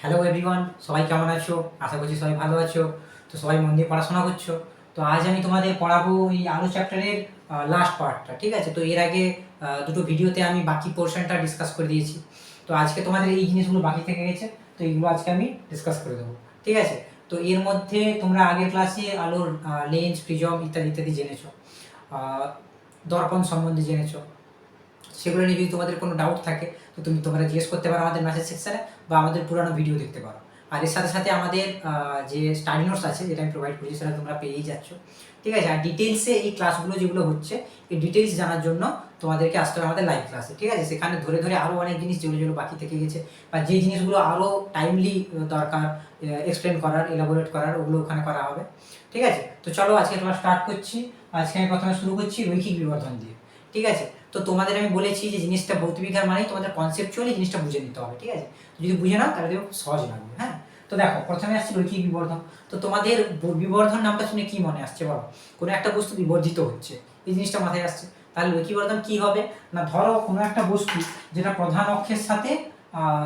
Hello everyone, সবাই কেমন আছো? আশা করছি সবাই ভালো আছো। তো সবাই মন দিয়ে পড়াশোনা করছো। তো আজ আমি তোমাদের পড়াবো এই আলো চ্যাপ্টারের লাস্ট পার্টটা, ঠিক আছে? তো এর আগে দুটো ভিডিওতে আমি বাকি পোর্শনটা ডিসকাস করে দিয়েছি। তো আজকে তোমাদের এই জিনিসগুলো বাকি থেকে গেছে, তো এইগুলো আজকে আমি ডিসকাস করে দেবো, ঠিক আছে? তো এর মধ্যে তোমরা আগের ক্লাসে আলোর লেন্স, প্রিজম ইত্যাদি ইত্যাদি জেনেছো, আহ, দর্পণ সম্বন্ধে জেনেছো। সেগুলো নিয়ে যদি তোমাদের কোনো ডাউট থাকে তো তোমরা জিজ্ঞেস করতে পারো আমাদের মেসেজ সেকশানে, বা আমাদের পুরানো ভিডিও দেখতে পারো। আর এর সাথে সাথে আমাদের যে স্টাডি নোটস আছে যেটা আমি প্রোভাইড করছি সেটা তোমরা পেয়েই যাচ্ছ, ঠিক আছে? আর ডিটেলসে এই ক্লাসগুলো যেগুলো হচ্ছে, এই ডিটেলস জানার জন্য তোমাদেরকে আসতে হবে আমাদের লাইভ ক্লাসে, ঠিক আছে? সেখানে ধরে ধরে আরও অনেক জিনিস যেগুলো যেগুলো বাকি থেকে গেছে, বা যে জিনিসগুলো আরও টাইমলি দরকার এক্সপ্লেন করার, এলাবোরেট করার, ওগুলো ওখানে করা হবে, ঠিক আছে? তো চলো আজকে ক্লাস স্টার্ট করছি। আজকে আমি প্রথমে শুরু করছি রৈখিক বিবর্ধন দিয়ে, ঠিক আছে? তো তোমাদের আমি বলেছি যে জিনিসটা ভৌতবিজ্ঞান মানেই তোমাদের কনসেপচুয়ালি জিনিসটা বুঝে নিতে হবে, ঠিক আছে? যদি বুঝে নাও তাহলে খুব সহজ লাগবে, হ্যাঁ? তো দেখো, প্রথমে আসছে রৈখিক বিবর্ধন। তো তোমাদের বিবর্ধন নামটা শুনে কি মনে আসছে বলো? কোনো একটা বস্তু বিবর্ধিত হচ্ছে, এই জিনিসটা মাথায় আসছে। তাহলে রৈখিক বিবর্ধন কি হবে? না, ধরো কোনো একটা বস্তু যেটা প্রধান অক্ষের সাথে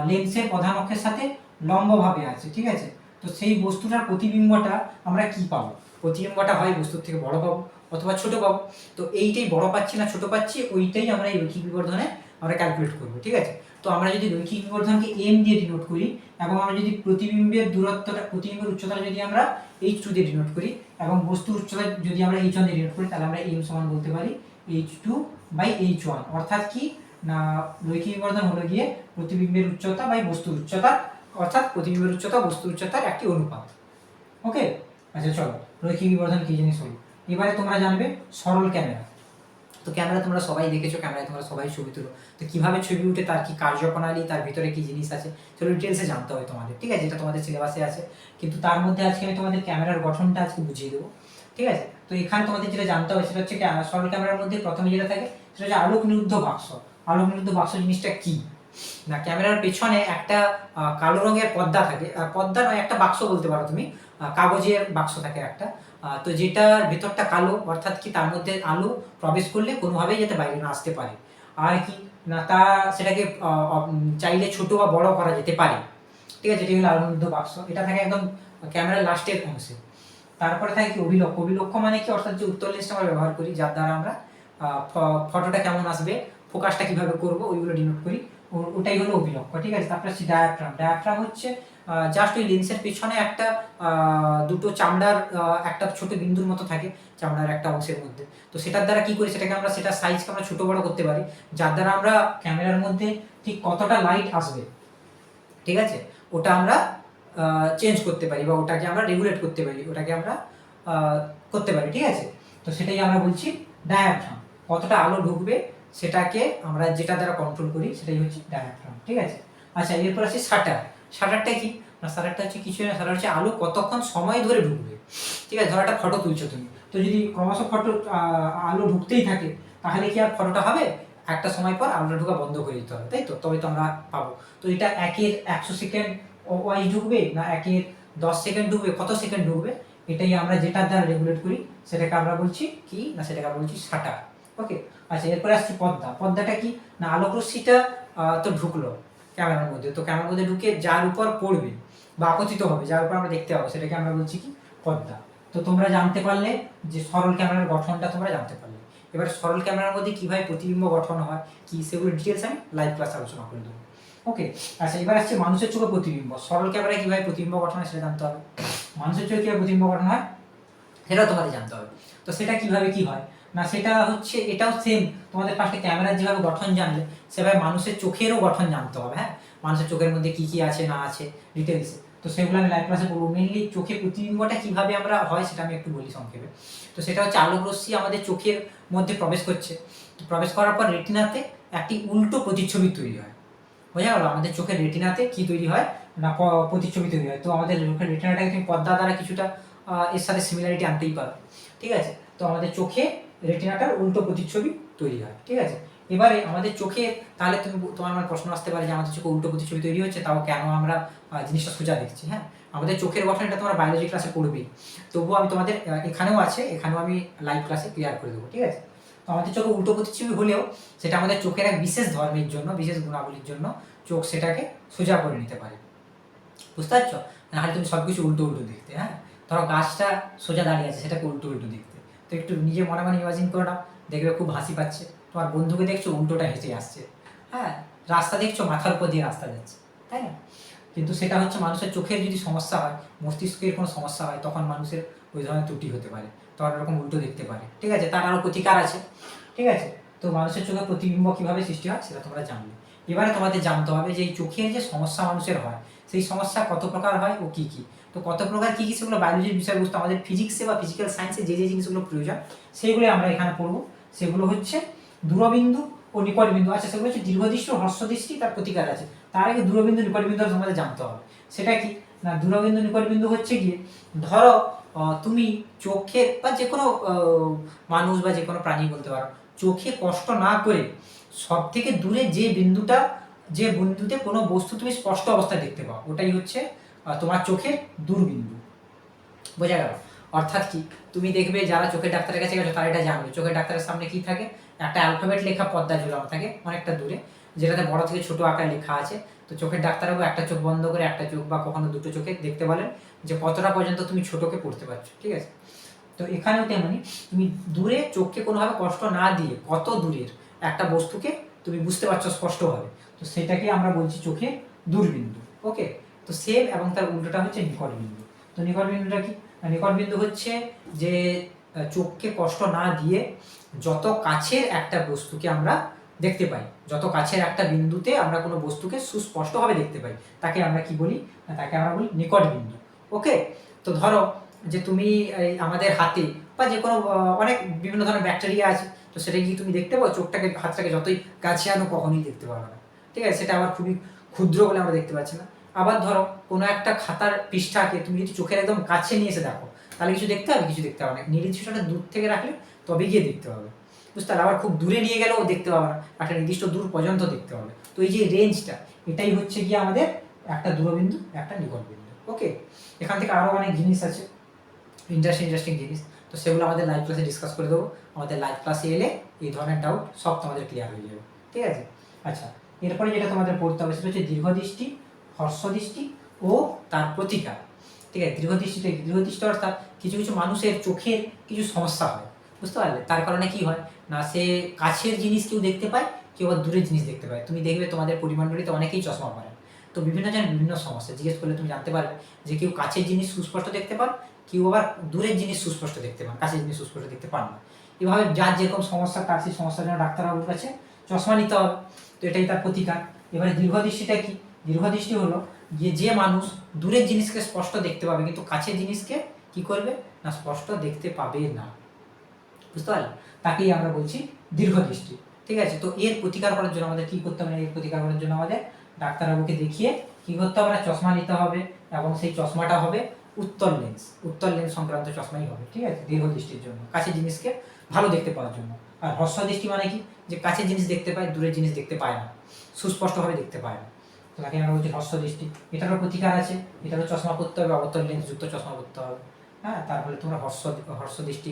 লেন্সের প্রধান অক্ষের সাথে লম্বভাবে আছে, ঠিক আছে? তো সেই বস্তুটার প্রতিবিম্বটা আমরা কি পাবো? প্রতিবিম্বটা হয় বস্তুর থেকে বড় পাবো অথবা ছোট পাবো। তো এইটাই বড় পাচ্ছি না ছোট পাচ্ছি, ওইটাই আমরা এই রৈখিক বিবর্ধনে আমরা ক্যালকুলেট করবো, ঠিক আছে? তো আমরা যদি রৈখিক বিবর্ধনকে এম দিয়ে ডিনোট করি, এবং আমরা যদি প্রতিবিম্বের দূরত্বটা, প্রতিবিম্বের উচ্চতাটা যদি আমরা h2 দিয়ে ডিনোট করি, এবং বস্তুর উচ্চতা যদি আমরা h1 দিয়ে ডিনোট করি, তাহলে আমরা m সমান বলতে পারি h2/h1। অর্থাৎ কি না, রৈখিক বিবর্ধন হলো গিয়ে প্রতিবিম্বের উচ্চতা বাই বস্তুর উচ্চতা, অর্থাৎ প্রতিবিম্বের উচ্চতা বস্তুর উচ্চতার একটি অনুপাত। ওকে, আচ্ছা চলো, রৈখিক বিবর্ধন কি জিনিস হলো। এবারে তোমরা জানবে সরল ক্যামেরা। তো ক্যামেরা তোমরা সবাই দেখেছো, ক্যামেরায় তোমরা সবাই ছবি তুলো। তো কিভাবে ছবি উঠে, তার কি কার্যপ্রণালী, তার ভিতরে কি জিনিস আছে, সেগুলো ডিটেলসে জানতে হবে তোমাদের, ঠিক আছে? যেটা তোমাদের সিলেবাসে আছে। কিন্তু তার মধ্যে আজকে আমি তোমাদের ক্যামেরার গঠনটা আজকে বুঝিয়ে দেবো, ঠিক আছে? তো এখানে তোমাদের যেটা জানতে হবে সেটা হচ্ছে সরল ক্যামেরার মধ্যে প্রথমে যেটা থাকে সেটা হচ্ছে আলোক নিরুদ্ধ বাক্স। আলোক নিরুদ্ধ বাক্স জিনিসটা কি না, ক্যামেরার পেছনে একটা কালো রঙের পর্দা থাকে, পর্দা নয়, একটা বাক্স বলতে পারো তুমি, কাগজের বাক্স থাকে একটা। তো যেটার ভেতরটা কালো, অর্থাৎ কি তার মধ্যে আলো প্রবেশ করলে কোনোভাবেই যাতে বাইরে না আসতে পারে। আর কি না, তা সেটাকে চাইলে ছোট বা বড় করা যেতে পারে, ঠিক আছে? এটি হলো আলোনির্দ বাক্স। এটা থাকে একদম ক্যামেরার লাস্টের অংশে। তারপরে থাকে কি অভিলক্ষ। অভিলক্ষ মানে কি, অর্থাৎ যে উত্তর লেন্সটা আমরা ব্যবহার করি, যার দ্বারা আমরা ফটোটা কেমন আসবে, ফোকাসটা কিভাবে করব, ওইগুলো ডিনোট করি, ওটাই হলো অভিলক্ষ, ঠিক আছে? তারপরে হচ্ছে ডায়াফ্রাম। ডায়াফ্রাম হচ্ছে জাস্ট ওই লেন্সের পিছনে একটা দুটো চামড়ার একটা ছোট বিন্দুর মতো থাকে চামড়ার একটা অংশের মধ্যে। তো সেটার দ্বারা কি করি, সেটাকে আমরা সেটা সাইজকে আমরা ছোট বড় করতে পারি, যার দ্বারা আমরা ক্যামেরার মধ্যে ঠিক কতটা লাইট আসবে, ঠিক আছে, ওটা আমরা চেঞ্জ করতে পারি, বা ওটাকে আমরা রেগুলেট করতে পারি, ওটাকে আমরা করতে পারি, ঠিক আছে? তো সেটাই আমরা বলছি ডায়াফ্রাম। কতটা আলো ঢুকবে সেটাকে আমরা যেটা দ্বারা কন্ট্রোল করি সেটাই হচ্ছে ডায়াফ্রাম, ঠিক আছে? আচ্ছা, এরপর আছে শাটার। শাটারটা কি না, শাটারটা হচ্ছে কিছু না, শাটার হচ্ছে আলো কতক্ষণ সময় ধরে ঢুকবে, ঠিক আছে? ধরো একটা ফটো তুলছো তুমি, তো যদি ক্রমশ ফটো আলো ঢুকতেই থাকে, তাহলে কি আর ফটোটা হবে? একটা সময় পর আলোটা ঢোকা বন্ধ করে দিতে হবে, তাই তো? তবে তো আমরা পাবো। তো এটা একের 100 সেকেন্ড ওয়াইজ ঢুকবে, না একের 10 সেকেন্ড ঢুকবে, কত সেকেন্ড ঢুকবে, এটাই আমরা যেটার দ্বারা রেগুলেট করি সেটাকে আমরা বলছি কি না, সেটাকে আমরা বলছি শাটার। ওকে, আচ্ছা, এরপরে আসছি পর্দা। পর্দাটা কি না, আলোক রশ্মিটা তো ঢুকলো ক্যামেরার মধ্যে, তো ক্যামেরার মধ্যে ঢুকে যার উপর পড়বে বা আপতিত হবে, যার উপর আমরা দেখতে পাবো, সেটাকে আমরা বলছি কি পর্দা। তো তোমরা জানতে পারলে যে সরল ক্যামেরার গঠনটা তোমরা জানতে পারলে। এবার সরল ক্যামেরার মধ্যে কীভাবে প্রতিবিম্ব গঠন হয় কি, সেগুলো ডিটেলস আমি লাইভ ক্লাসে আলোচনা করে দেবো। ওকে, আচ্ছা, এবার আসছে মানুষের চোখে প্রতিবিম্ব। সরল ক্যামেরায় কীভাবে প্রতিবিম্ব গঠন হয় সেটা জানতে হবে। মানুষের চোখে কীভাবে প্রতিবিম্ব গঠন হয় সেটাও তোমাদের জানতে হবে। তো সেটা কিভাবে কি হয় না, সেটা হচ্ছে এটাও সেম, তোমাদের ফার্স্টে ক্যামেরার যেভাবে গঠন জানলে সেভাবে মানুষের চোখেরও গঠন জানতে হবে, হ্যাঁ? মানুষের চোখের মধ্যে কি কি আছে না আছে ডিটেলসে, তো সেগুলো আমি লাইভ ক্লাসে বলবো। মেনলি চোখে প্রতিবিম্বটা কীভাবে আমরা হয় সেটা আমি একটু বলি সংক্ষেপে। তো সেটা হচ্ছে আলোক রশ্মি আমাদের চোখের মধ্যে প্রবেশ করছে, প্রবেশ করার পর রেটিনাতে একটি উল্টো প্রতিচ্ছবি তৈরি হয়। বোঝা গেল? আমাদের চোখের রেটিনাতে কি তৈরি হয় না, প্রতিচ্ছবি তৈরি হয়। তো আমাদের চোখের রেটিনাটাকে তুমি পর্দা দ্বারা কিছুটা এর সাথে সিমিলারিটি আনতেই পারো, ঠিক আছে? তো আমাদের চোখে রেটিনাটার উল্টো প্রতিচ্ছবি তৈরি হয়, ঠিক আছে? এবারে আমাদের চোখে, তাহলে তোমার আমার প্রশ্ন আসতে পারে যে আমাদের চোখে উল্টো প্রতিচ্ছবি তৈরি হচ্ছে, তাও কেন আমরা জিনিসটা সোজা দেখছি? হ্যাঁ, আমাদের চোখের গঠন এটা তোমরা বায়োলজি ক্লাসে পড়বেই, তবুও আমি তোমাদের এখানেও আছে, এখানেও আমি লাইভ ক্লাসে ক্লিয়ার করে দেবো, ঠিক আছে? তো আমাদের চোখে উল্টো প্রতিচ্ছবি হলেও সেটা আমাদের চোখের এক বিশেষ ধর্মের জন্য, বিশেষ গুণাবলীর জন্য চোখ সেটাকে সোজা করে নিতে পারে, বুঝতে পারছো? নাহলে তুমি সব কিছু উল্টো উল্টো দেখতে। হ্যাঁ, ধরো গাছটা সোজা দাঁড়িয়ে আছে, সেটাকে উল্টো উল্টো দেখতে। তো একটু নিজে মনে মনে ইমাজিন করে নাও, দেখবে খুব হাসি পাচ্ছে। তোমার বন্ধুকে দেখছো উল্টোটা হেসে আসছে। হ্যাঁ, রাস্তা দেখছো মাথার উপর দিয়ে রাস্তা যাচ্ছে, তাই না? কিন্তু সেটা হচ্ছে মানুষের চোখের যদি সমস্যা হয়, মস্তিষ্কের কোনো সমস্যা হয়, তখন মানুষের ওই ধরনের ত্রুটি হতে পারে, তখন এরকম উল্টো দেখতে পারে। ঠিক আছে, তার আরও প্রতিকার আছে। ঠিক আছে, তো মানুষের চোখে প্রতিবিম্ব কীভাবে সৃষ্টি হয় সেটা তোমরা জানবে। এবারে তোমাদের জানতে হবে যে এই চোখের যে সমস্যা মানুষের হয়, সেই সমস্যা কত প্রকার হয় ও কী কী। তো কত প্রকার কী কী সেগুলো বায়োলজির বিষয়বস্তু, আমাদের ফিজিক্সে বা ফিজিক্যাল সায়েন্সে যে যে জিনিসগুলো প্রয়োজন সেগুলো আমরা এখানে পড়বো। সেগুলো হচ্ছে দূরবিন্দু ও নিকট বিন্দু। আচ্ছা, সেগুলো হচ্ছে দীর্ঘদৃষ্টি ও হ্রস্বদৃষ্টি, তার প্রতিকার আছে। তার আগে দূরবিন্দু নিকট বিন্দু তোমাদের জানতে হবে। সেটা কি না, দূরবিন্দু নিকট বিন্দু হচ্ছে গিয়ে ধরো তুমি চোখে বা যে কোনো মানুষ বা যে কোনো প্রাণী বলতে পারো, চোখে কষ্ট না করে সব থেকে দূরে যে বিন্দুটা, যে বিন্দুতে কোনো বস্তু তুমি স্পষ্ট অবস্থায় দেখতে পাও, ওটাই হচ্ছে তোমার চোখের দূরবিন্দু। বোঝা গেল? অর্থাৎ কি, তুমি দেখবে যারা চোখের ডাক্তারের কাছে গেছো তারা এটা জানবে, চোখের ডাক্তারের সামনে কি থাকে, একটা অ্যালফাবেট লেখা পর্দা ঝুলানো থাকে অনেকটা দূরে, যেটাতে বড় থেকে ছোট আকারে লেখা আছে। তো চোখের ডাক্তারবাবু একটা চোখ বন্ধ করে, একটা চোখ বা কখনো দুটো চোখে দেখতে বলেন যে কতটা পর্যন্ত তুমি ছোটকে পড়তে পারছো। ঠিক আছে, তো এখানেও তেমনি তুমি দূরে চোখকে কোনোভাবে কষ্ট না দিয়ে কত দূরের একটা বস্তুকে তুমি বুঝতে পারছো স্পষ্টভাবে, তো সেটাকে আমরা বলছি চোখের দূরবিন্দু। ওকে, তো সেম এবং তার উল্টোটা হচ্ছে নিকট বিন্দু। তো নিকট বিন্দুটা কি? নিকট বিন্দু হচ্ছে যে চোখকে কষ্ট না দিয়ে যত কাছের একটা বস্তুকে আমরা দেখতে পাই, যত কাছের একটা বিন্দুতে আমরা কোনো বস্তুকে সুস্পষ্টভাবে দেখতে পাই, তাকে আমরা কি বলি? তাকে আমরা বলি নিকট বিন্দু। ওকে, তো ধরো যে তুমি আমাদের হাতে বা যে কোনো অনেক বিভিন্ন ধরনের ব্যাকটেরিয়া আছে, তো সেটা কি তুমি দেখতে পাও? চোখটাকে, হাতটাকে যতই কাছে আনো কখনোই দেখতে পারবে না। ঠিক আছে, সেটা আবার খুবই ক্ষুদ্র বলে আমরা দেখতে পাচ্ছি না। আবার ধরো কোনো একটা খাতার পৃষ্ঠাকে তুমি যদি চোখের একদম কাছে নিয়ে এসে দেখো, তাহলে কিছু দেখতে হবে? কিছু দেখতে হবে না। নির্দিষ্টটা দূর থেকে রাখলে তবে গিয়ে দেখতে হবে, বুঝতে পারলে? আবার খুব দূরে নিয়ে গেলেও দেখতে পাবে না, একটা নির্দিষ্ট দূর পর্যন্ত দেখতে হবে। তো এই যে রেঞ্জটা, এটাই হচ্ছে গিয়ে আমাদের একটা দূরবিন্দু, একটা নিকট বিন্দু। ওকে, এখান থেকে আরও অনেক জিনিস আছে, ইন্টারেস্টিং জিনিস, তো সেগুলো আমাদের লাইভ ক্লাসে ডিসকাস করে দেবো। আমাদের লাইভ ক্লাসে এলে এই ধরনের ডাউট সব তোমাদের ক্লিয়ার হয়ে যাবে। ঠিক আছে, আচ্ছা, এরপরে যেটা তোমাদের পড়তে হবে সেটা হচ্ছে দীর্ঘদৃষ্টি, হ্রস্বদৃষ্টি ও তার প্রতিকার। ঠিক আছে, দীর্ঘদৃষ্টি অর্থাৎ কিছু কিছু মানুষের চোখের কিছু সমস্যা হয়, বুঝতে পারলে? তার কারণে কি হয় না, সে কাছের জিনিস কেউ দেখতে পায়, কেউ আবার দূরের জিনিস দেখতে পায়। তুমি দেখবে তোমাদের পরিমণ্ডলীতে অনেকেই চশমা পরে, তো বিভিন্ন জনের বিভিন্ন সমস্যা, জিজ্ঞেস করলে তুমি জানতে পারবে যে কেউ কাছের জিনিস সুস্পষ্ট দেখতে পান, কেউ আবার দূরের জিনিস সুস্পষ্ট দেখতে পান, কাছের জিনিস সুস্পষ্ট দেখতে পান না। এভাবে যার যেরকম সমস্যা, তার সেই সমস্যার জন্য ডাক্তারবাবুর কাছে চশমা নিতে হবে। তো এটাই তার প্রতিকার। এবারে দীর্ঘদৃষ্টিটা কি? দীর্ঘদৃষ্টি হলো যে মানুষ দূরের জিনিসকে স্পষ্ট দেখতে পাবে কিন্তু কাছের জিনিসকে কি করবে না, স্পষ্ট দেখতে পাবে না, বুঝতে পারলে? তাকেই আমরা বলছি দীর্ঘদৃষ্টি। ঠিক আছে, তো এর প্রতিকার করার জন্য আমাদের কি করতে হবে? এর প্রতিকার করার জন্য আমাদের ডাক্তারবাবুকে দেখিয়ে কি করতে হবে না, চশমা নিতে হবে, এবং সেই চশমাটা হবে উত্তল লেন্স সংক্রান্ত চশমাই হবে। ঠিক আছে, দীর্ঘদৃষ্টির জন্য, কাছের জিনিসকে ভালো দেখতে পাওয়ার জন্য। আর হ্রস্বদৃষ্টি মানে কি? যে কাছের জিনিস দেখতে পায়, দূরের জিনিস দেখতে পায় না, সুস্পষ্টভাবে দেখতে পায় না, তো তাকে আমরা বলছি হ্রস্বদৃষ্টি। এটারও প্রতিকার আছে, এটারও চশমা পরতে হবে, অবতল লেন্স যুক্ত চশমা পরতে হবে। হ্যাঁ, তারপরে তোমরা হর্ষদৃষ্টি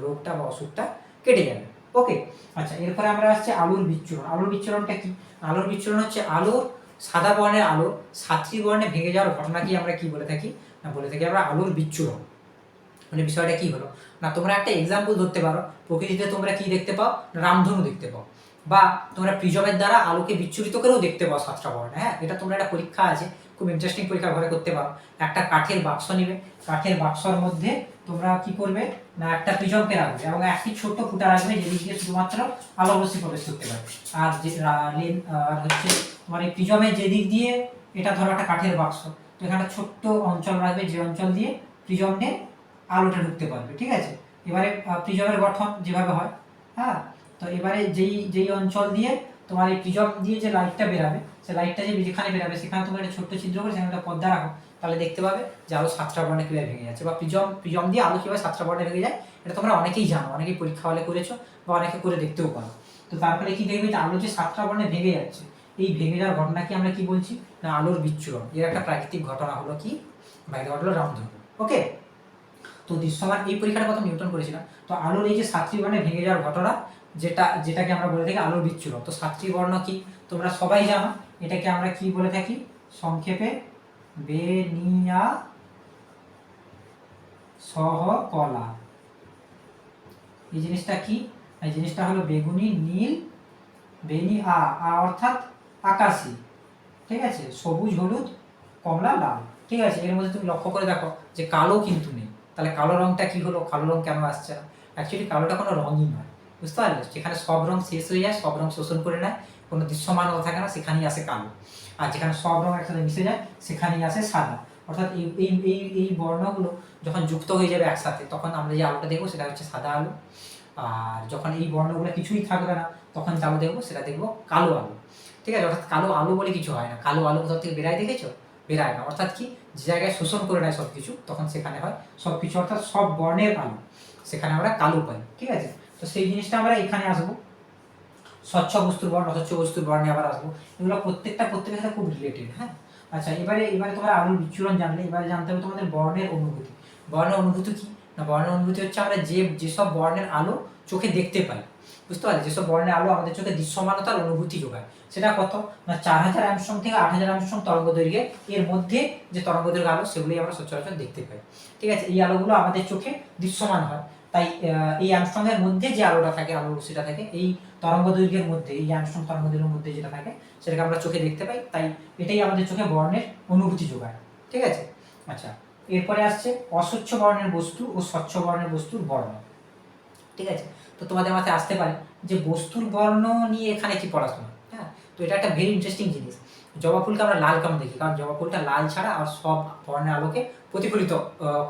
রোগটা বা অসুখটা কেটে যাবে। ওকে, আচ্ছা, এরপরে আমরা আসছি আলোর বিচ্ছুরণ। আলোর বিচ্ছুরণটা কি? আলোর বিচ্ছুরণ হচ্ছে আলোর, সাদা বর্ণের আলো সাতটি বর্ণে ভেঙে যাওয়ার ঘটনাকে আমরা কি বলে থাকি না, বলে থাকি আমরা আলোর বিচ্ছুরণ। মানে বিষয়টা কি হলো না, তোমরা একটা এক্সাম্পল ধরতে পারো, প্রকৃতিতে তোমরা কি দেখতে পাও? রামধনু দেখতে পাও, বা তোমরা প্রিজমের দ্বারা আলোকে বিচ্ছুরিত করেও দেখতে পাও সাতটা বর্ণে। হ্যাঁ, এটা তোমরা একটা পরীক্ষা আছে, খুব ইন্টারেস্টিং পরীক্ষা ঘরে করতে পারো। একটা কাঠের বাক্স নিবে, কাঠের বাক্সর মধ্যে তোমরা কি করবে না, একটা প্রিজমকে রাখবে এবং একটি ছোট্ট ফুটা রাখবে যেদিক দিয়ে শুধুমাত্র আলো রশ্মি প্রবেশ করতে পারে। আর যে আর হচ্ছে তোমার এই প্রিজমের যেদিক দিয়ে, এটা ধরো একটা কাঠের বাক্স, তো এখানে ছোট্ট অঞ্চল রাখবে যে অঞ্চল দিয়ে প্রিজমের আলোটা ঢুকতে পারবে। ঠিক আছে, এবারে প্রিজমের গঠন যেভাবে হয়, হ্যাঁ, তো এবারে যেই অঞ্চল দিয়ে তোমার এই প্রিজম দিয়ে যে লাইটটা বেরাবে, সে লাইটটা যেখানে বেরাবে সেখানে তোমার একটা ছোট্ট ছিদ্র করে সেখানে একটা পর্দা রাখো, তাহলে দেখতে পাবে যে আলো সাতটা বর্ণে কীভাবে ভেঙে যাচ্ছে, বা প্রিজম দিয়ে আলো কীভাবে সাতটা বর্ণে ভেঙে যায়। এটা তোমরা অনেকেই জানো, অনেকেই পরীক্ষা হলে করেছো বা অনেকে করে দেখতেও পারো। তো তারপরে কি দেখবে যে আলো যে সাতটা বর্ণে ভেঙে যাচ্ছে, এই ভেঙে যাওয়ার ঘটনাকে আমরা কি বলছি না, আলোর বিচ্ছুরণ। এর একটা প্রাকৃতিক ঘটনা হলো কি, বাইরে ঘটলো রামধনু। ওকে, তো দৃশ্যমান এই পরীক্ষাটা কথা নিউটন করেছিলাম। তো আলোর এই যে সাতটি বর্ণে ভেঙে যাওয়ার ঘটনা, যেটাকে আমরা বলে থাকি আলোর বিচ্ছুরণ। তো সাতটি বর্ণ কি তোমরা সবাই জানো, এটাকে আমরা কি বলে থাকি সংক্ষেপে বেনিয়া সহ কলা। এই জিনিসটা কি? এই জিনিসটা হলো বেগুনি, নীল, বেনি অর্থাৎ আকাশি, ঠিক আছে, সবুজ, হলুদ, কমলা, লাল। ঠিক আছে, এর মধ্যে তুমি লক্ষ্য করে দেখো যে কালো কিন্তু নেই। তাহলে কালো রংটা কি হলো? কালো রং কেন আসছে না? অ্যাকচুয়ালি কালোটা কোনো রঙই নয়, বুঝতে পারলে? যেখানে সব রং শেষ হয়ে যায়, সব রং শোষণ করে নেয়, কোনো দৃশ্যমানতা থাকে না, সেখানেই আসে কালো। আর যেখানে সব রং একসাথে মিশে যায়, সেখানেই আসে সাদা। অর্থাৎ এই এই এই এই বর্ণগুলো যখন যুক্ত হয়ে যাবে একসাথে, তখন আমরা যে আলোটা দেখবো সেটা হচ্ছে সাদা আলো। আর যখন এই বর্ণগুলো কিছুই থাকবে না, তখন যে আলো দেখবো সেটা দেখবো কালো আলো। ঠিক আছে, অর্থাৎ কালো আলো বলে কিছু হয় না। কালো আলো কোথাও থেকে বেরায় দেখেছো? বেরায় না। অর্থাৎ কি, যে জায়গায় শোষণ করে নেয় সব কিছু, তখন সেখানে হয় সব কিছু, অর্থাৎ সব বর্ণের আলো, সেখানে আমরা কালো পাই। ঠিক আছে, তো সেই জিনিসটা আমরা এখানে আসবো। স্বচ্ছ বস্তুর বর্ণ, অস্বচ্ছ বস্তুর বর্ণে আবার আসবো। এগুলো প্রত্যেকের সাথে খুব রিলেটেড। হ্যাঁ, আচ্ছা, এবারে তোমার আলোর বিচ্ছুরণ জানলে, এবারে জানতে হবে তোমাদের বর্ণের অনুভূতি। বর্ণের অনুভূতি কি না? বর্ণের অনুভূতি হচ্ছে আমরা যেসব বর্ণের আলো চোখে দেখতে পাই, বুঝতে পারলে? যেসব বর্ণের আলো আমাদের চোখে দৃশ্যমানতার অনুভূতি যোগায়, সেটা কত না 4000 অ্যাংস্ট্রম থেকে 8000 অ্যাংস্ট্রম তরঙ্গ দৈর্ঘ্যে, এর মধ্যে যে তরঙ্গ দৈর্ঘ্য আলো, সেগুলোই আমরা সচরাচর দেখতে পাই। ঠিক আছে, এই আলোগুলো আমাদের চোখে দৃশ্যমান হয়। তাই এই অ্যাংস্ট্রমের মধ্যে যে আলোটা থাকে, আলো রশ্মিটা থাকে, এই তরঙ্গ দৈর্ঘ্যের মধ্যে, এই অ্যাংস্ট্রম তরঙ্গ দৈর্ঘ্যের মধ্যে যেটা থাকে, সেটাকে আমরা চোখে দেখতে পাই। তাই এটাই আমাদের চোখে বর্ণের অনুভূতি যোগায়। ঠিক আছে, আচ্ছা, এরপরে আসছে অস্বচ্ছ বর্ণের বস্তু ও স্বচ্ছ বর্ণের বস্তুর বর্ণ। ঠিক আছে, তো তোমাদের মাথায় আসতে পারে যে বস্তুর বর্ণ নিয়ে এখানে কি পড়াশোনা। হ্যাঁ, তো এটা একটা ভেরি ইন্টারেস্টিং জিনিস। জবা ফুলকে আমরা লাল কেন দেখি? কারণ জবা ফুলটা লাল ছাড়া আর সব বর্ণের আলোকে প্রতিফলিত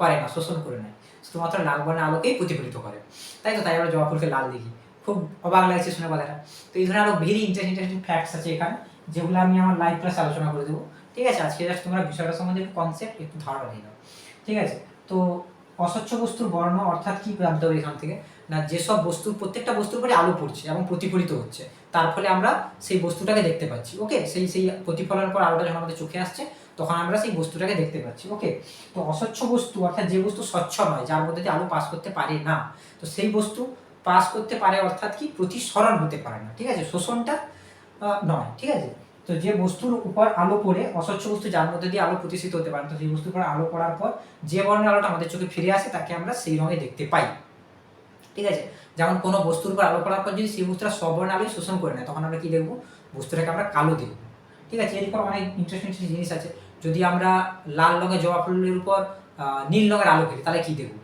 করে না, শোষণ করে নেয়, শুধুমাত্র লাল বর্ণের আলোকেই প্রতিফলিত করে। তাই তো, তাই আমরা জবা ফুলকে লাল দেখি। খুব অবাক লাগছে শুনে কথাটা। তো এই ধরনের আরো ভেরি ইন্টারেস্টিং ফ্যাক্টস আছে এখানে, যেগুলো আমি আমার লাইভ ক্লাসে আলোচনা করে দেবো। ঠিক আছে, আজকে জাস্ট তোমরা বিষয়টা সম্বন্ধে একটু কনসেপ্ট, একটু ধারণা দিয়ে দাও। ঠিক আছে, তো অস্বচ্ছ বস্তুর বর্ণ অর্থাৎ কি জানতে হবে এখান থেকে না? যেসব বস্তুর, প্রত্যেকটা বস্তুর উপরে আলো পড়ছে এবং প্রতিফলিত হচ্ছে, তার ফলে আমরা সেই বস্তুটাকে দেখতে পাচ্ছি। ওকে, সেই প্রতিফলনের পর আলোটা যখন আমাদের চোখে আসছে, তখন আমরা সেই বস্তুটাকে দেখতে পাচ্ছি। ওকে, তো অস্বচ্ছ বস্তু অর্থাৎ যে বস্তু স্বচ্ছ নয়, যার মধ্যে দিয়ে আলো পাস করতে পারে না, তো সেই বস্তু পাস করতে পারে অর্থাৎ কি, প্রতিসরণ হতে পারে না। ঠিক আছে, শোষণটা নয়। ঠিক আছে, তো যে বস্তুর উপর আলো পড়ে, অস্বচ্ছ বস্তু যার মধ্যে দিয়ে আলো প্রতিষ্ঠিত হতে পারে, তো সেই বস্তুর উপর আলো পড়ার পর যে বর্ণের আলোটা আমাদের চোখে ফিরে আসে, তাকে আমরা সেই রঙে দেখতে পাই। ঠিক আছে, যেমন কোনো বস্তুর উপর আলো পড়ার পর যদি সেই বস্তুটা সব বর্ণের আলোই শোষণ করে নেয়, তখন আমরা কি দেখবো? বস্তুটাকে আমরা কালো দেখবো। ঠিক আছে, এরপর অনেক ইন্টারেস্টিং জিনিস আছে। যদি আমরা লাল রঙের জবা ফুলের উপর নীল রঙের আলো ফেলি, তাহলে কি দেখবো?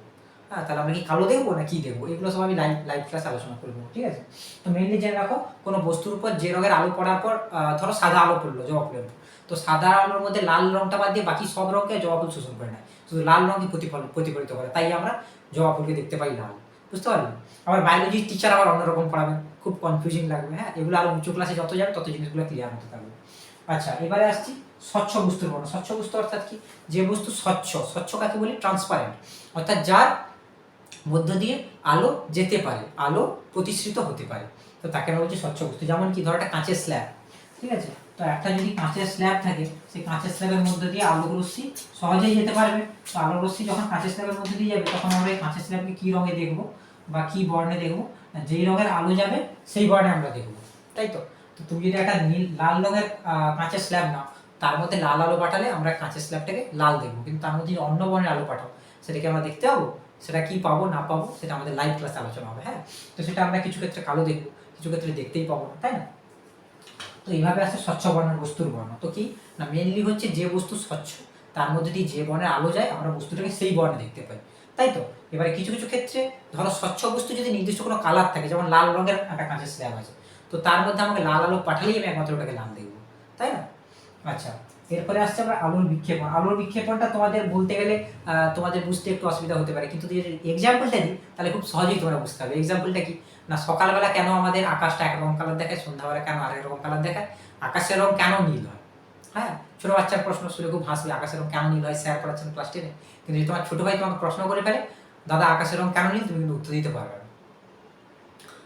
হ্যাঁ, তাহলে আমরা কি কালো দেখবো না কি দেখবো? এগুলো সব আমি লাইভ ক্লাসে আলোচনা করবো। ঠিক আছে, তো মেইনলি জেনে রাখো, কোনো বস্তুর উপর যে রঙের আলো পড়ার পর, ধরো সাদা আলো পড়লো জবা ফুলের উপর, তো সাদা আলোর মধ্যে লাল রঙটা বাদ দিয়ে বাকি সব রঙকে জবা ফুল শোষণ করে নেয়, শুধু লাল রঙই প্রতিফলিত করে। তাই আমরা জবা ফুলকে দেখতে পাই লাল। বুঝতে পারলেন? আবার বায়োলজির টিচার আবার অন্যরকম পড়াবেন, খুব কনফিউজিং লাগবে। হ্যাঁ, এগুলো আরো উঁচু ক্লাসে যত যাবে তত জিনিসগুলো ক্লিয়ার হতে থাকবে। আচ্ছা, এবারে আসছি স্বচ্ছ বস্তুর বর্ণ। স্বচ্ছ বস্তু অর্থাৎ কি, যে বস্তু স্বচ্ছ। স্বচ্ছ কাকে বলি? ট্রান্সপারেন্ট, অর্থাৎ যার মধ্য দিয়ে আলো যেতে পারে, আলো প্রতিসৃত হতে পারে, তো তাকে আমরা বলছি স্বচ্ছ বস্তু। যেমন কি, ধরো একটা কাঁচের স্ল্যাব। ঠিক আছে, তো একটা যদি কাঁচের স্ল্যাব থাকে, সেই কাঁচের স্ল্যাবের মধ্যে দিয়ে আলোক রশ্মি সহজেই যেতে পারবে। তো আলোক রশ্মি যখন কাঁচের স্ল্যাবের মধ্যে দিয়ে যাবে, তখন আমরা এই কাঁচের স্ল্যাবকে কী রঙে দেখবো বা কী বর্ণে দেখবো? যেই রঙের আলো যাবে সেই বর্ণে আমরা দেখবো। তাই তো, তো তুমি যদি একটা লাল রঙের কাঁচের স্ল্যাব নাও, তার মধ্যে লাল আলো পাঠালে আমরা কাঁচের স্ল্যাবটাকে লাল দেখবো, কিন্তু তার মধ্যে অন্য বর্ণের আলো পাঠাও, সেটাকে আমরা দেখতে পাবো? সেটা কি পাবো না পাবো, সেটা আমাদের লাইভ ক্লাসে আলোচনা হবে। হ্যাঁ, তো সেটা আমরা কিছু ক্ষেত্রে কালো দেখবো, কিছু ক্ষেত্রে দেখতেই পাবো না, তাই না? তো এইভাবে আসছে স্বচ্ছ বর্ণের বস্তুর বর্ণ। তো কি না, মেনলি হচ্ছে যে বস্তু স্বচ্ছ, তার মধ্যে দিয়ে যে বর্ণের আলো যায়, আমরা বস্তুটাকে সেই বর্ণে দেখতে পাই। তাই তো, এবারে কিছু কিছু ক্ষেত্রে ধরো স্বচ্ছ বস্তু যদি নির্দিষ্ট কোনো কালার থাকে, যেমন লাল রঙের একটা কাঁচের স্ল্যাব আছে, তো তার মধ্যে আমাকে লাল আলো পাঠালেই আমি একমাত্র ওটাকে লাল দেখবো, তাই না? আচ্ছা, এরপরে আসছে আমরা আলোর বিক্ষেপণ। আলোর বিক্ষেপণটা তোমাদের বলতে গেলে তোমাদের বুঝতে একটু অসুবিধা হতে পারে, কিন্তু যদি এক্সাম্পলটা দিই তাহলে খুব সহজেই তোমরা বুঝতে পারবে। এক্সাম্পলটা কি না, সকালবেলা কেন আমাদের আকাশটা একরকম কালার দেখায়, সন্ধ্যাবেলা কেন আরেক রকম কালার দেখায়, আকাশের রং কেন নীল হয়? হ্যাঁ, ছোটো বাচ্চার প্রশ্ন শুনে খুব হাসবে, আকাশের রং কেন নীল হয়, স্যার পড়াচ্ছেন ক্লাস 10-এ, কিন্তু যদি তোমার ছোটো ভাই তোমাকে প্রশ্ন করে ফেলে, দাদা আকাশের রং কেন নীল, তুমি কিন্তু উত্তর দিতে পারবে না।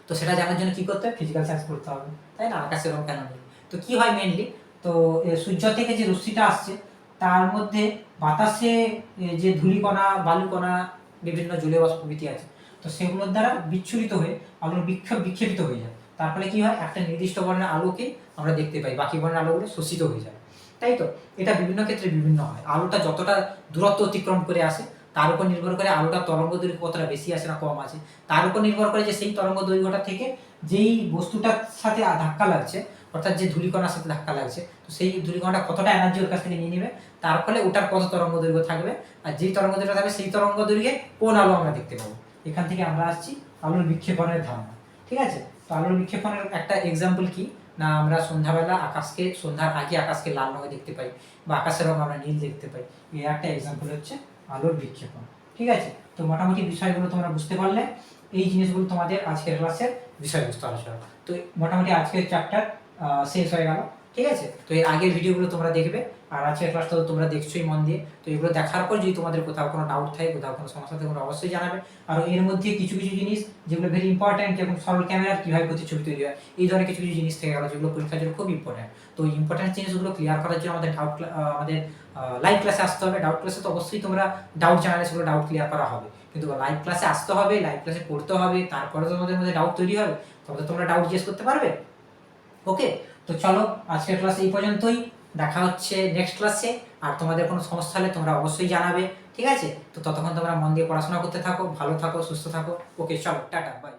তো সেটা জানার জন্য কী করতে হবে? ফিজিক্যাল সায়েন্স পড়তে হবে, তাই না? আকাশের রং কেন নীল, তো কী হয় মেনলি, তো সূর্য থেকে যে রশ্মিটা আসছে, তার মধ্যে বাতাসে যে ধূলিকণা, বালুকণা, বিভিন্ন জলীয় বাষ্প প্রভৃতি আছে, তো সেগুলোর দ্বারা বিচ্ছুরিত হয়ে আলোর বিক্ষেপিত হয়ে যায়। তার ফলে কী হয়, একটা নির্দিষ্ট বর্ণের আলোকে আমরা দেখতে পাই, বাকি বর্ণের আলোগুলো শোষিত হয়ে যায়। তাই তো? এটা বিভিন্ন ক্ষেত্রে বিভিন্ন হয়। আলোটা যতটা দূরত্ব অতিক্রম করে আসে তার উপর নির্ভর করে আলোটার তরঙ্গ দৈর্ঘ্য কতটা বেশি আছে না কম আছে, তার উপর নির্ভর করে যে সেই তরঙ্গ দৈর্ঘ্যটা থেকে যেই বস্তুটার সাথে ধাক্কা লাগছে, অর্থাৎ যে ধূলিকণার সাথে ধাক্কা লাগছে, তো সেই ধূলিকণাটা কতটা এনার্জি ওর কাছ থেকে নিয়ে নেবে, তার ফলে ওটার কত তরঙ্গ দৈর্ঘ্য থাকবে, আর যেই তরঙ্গ দৈর্ঘ্য থাকবে সেই তরঙ্গ দৈর্ঘ্যে কোন আলো আমরা দেখতে পাবো। এখান থেকে আমরা আসছি আলোর বিক্ষেপণের ধারণা। ঠিক আছে? তো আলোর বিক্ষেপণের একটা এক্সাম্পল কি না, আমরা সন্ধ্যাবেলা আকাশকে, সন্ধ্যার আগে আকাশকে লাল রঙে দেখতে পাই বা আকাশের রঙ আমরা নীল দেখতে পাই। এর একটা এক্সাম্পল হচ্ছে আলোর বিক্ষেপণ। ঠিক আছে? তো মোটামুটি বিষয়গুলো তোমরা বুঝতে পারলে, এই জিনিসগুলো তোমাদের আজকের ক্লাসের বিষয়বস্তু আলোচনা। তো মোটামুটি আজকের চ্যাপ্টার শেষ হয়ে গেল। ঠিক আছে? তো এর আগের ভিডিওগুলো তোমরা দেখবে, আর আজকের ক্লাসটা তো তোমরা দেখছোই মন দিয়ে। তো এগুলো দেখার পর যদি তোমাদের কোথাও কোনো ডাউট থাকে, কোথাও কোনো সমস্যা থাকে, তোমরা অবশ্যই জানাবে। আর এর মধ্যে কিছু কিছু জিনিস যেগুলো ভেরি ইম্পর্টেন্ট, যেমন সরল ক্যামেরার কীভাবে প্রতিছবি তৈরি হয়, এই ধরনের কিছু কিছু জিনিস থেকে গেলো যেগুলো পরীক্ষার জন্য খুব ইম্পর্টেন্ট। তো ইম্পর্টেন্ট জিনিসগুলো ক্লিয়ার করার জন্য আমাদের আমাদের লাইভ ক্লাসে আসতে হবে। ডাউট ক্লাসে তো অবশ্যই তোমরা ডাউট জানালে সেগুলো ডাউট ক্লিয়ার করা হবে, কিন্তু লাইভ ক্লাসে আসতে হবে, লাইভ ক্লাসে পড়তে হবে, তারপরে তোমাদের মধ্যে ডাউট তৈরি হবে, তবে তোমরা ডাউট জিজ্ঞেস করতে পারবে। ওকে, তো চলো আজকের ক্লাস এই পর্যন্তই, দেখা হচ্ছে নেক্সট ক্লাসে। আর তোমাদের কোনো সমস্যা হলে তোমরা অবশ্যই জানাবে। ঠিক আছে? তো ততক্ষণ তোমরা মন দিয়ে পড়াশোনা করতে থাকো, ভালো থাকো, সুস্থ থাকো। ওকে, চলো, টাটা, বাই।